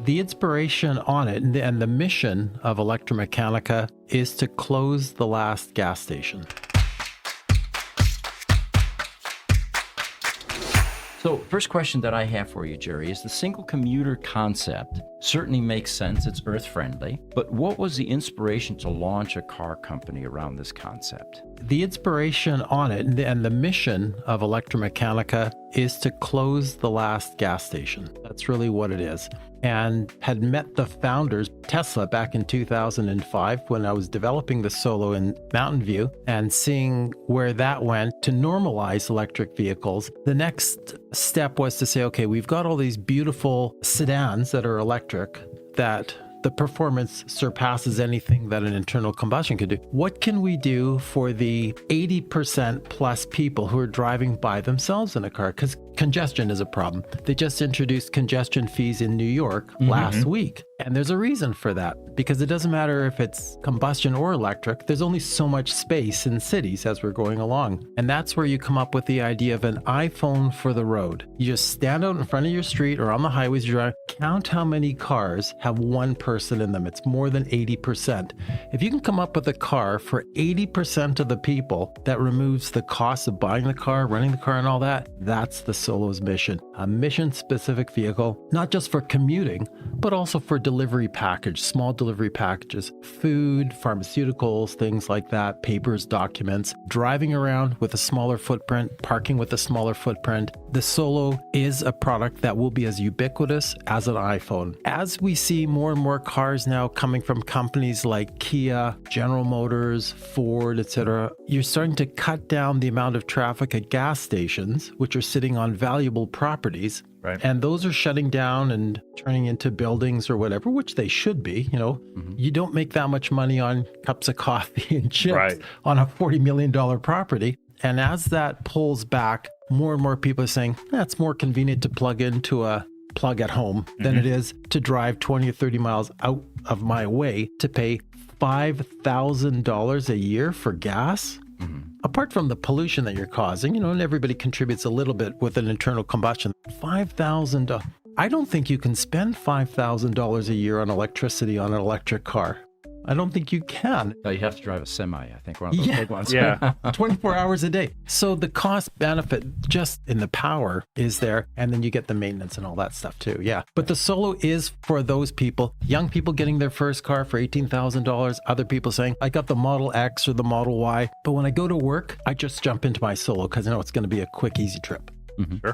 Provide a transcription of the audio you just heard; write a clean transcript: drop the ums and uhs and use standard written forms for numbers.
The inspiration on it and the mission of Electromechanica is to close the last gas station. So first question that I have for you, Jerry, is the single commuter concept certainly makes sense. It's earth friendly. But what was the inspiration to launch a car company around this concept? The inspiration on it and the mission of Electromechanica is to close the last gas station. That's really what it is. And had met the founders, Tesla, back in 2005 when I was developing the Solo in Mountain View and seeing where that went to normalize electric vehicles. The next step was to say, okay, we've got all these beautiful sedans that are electric that the performance surpasses anything that an internal combustion could do. What can we do for the 80% plus people who are driving by themselves in a car? Because congestion is a problem. They just introduced congestion fees in New York last week. And there's a reason for that, because it doesn't matter if it's combustion or electric. There's only so much space in cities as we're going along. And that's where you come up with the idea of an iPhone for the road. You just stand out in front of your street or on the highways you drive, count how many cars have one person in them. It's more than 80%. If you can come up with a car for 80% of the people that removes the cost of buying the car, running the car and all that, that's the Solo's mission. A mission-specific vehicle, not just for commuting, but also for delivery package, small delivery packages, food, pharmaceuticals, things like that, papers, documents, driving around with a smaller footprint, parking with a smaller footprint. The Solo is a product that will be as ubiquitous as an iPhone. As we see more and more cars now coming from companies like Kia, General Motors, Ford, etc., you're starting to cut down the amount of traffic at gas stations, which are sitting on valuable properties. Right. And those are shutting down and turning into buildings or whatever, which they should be. You know, you don't make that much money on cups of coffee and chips on a $40 million property. And as that pulls back, more and more people are saying, it's more convenient to plug into a plug at home than it is to drive 20 or 30 miles out of my way to pay $5,000 a year for gas. Apart from the pollution that you're causing, you know, and everybody contributes a little bit with an internal combustion, $5,000. I don't think you can spend $5,000 a year on electricity on an electric car. I don't think you can. You have to drive a semi, I think, one of those big ones. 24 hours a day. So the cost benefit just in the power is there. And then you get the maintenance and all that stuff too. Yeah. But the Solo is for those people, young people getting their first car for $18,000. Other people saying, I got the Model X or the Model Y. But when I go to work, I just jump into my Solo because I know it's going to be a quick, easy trip. Sure.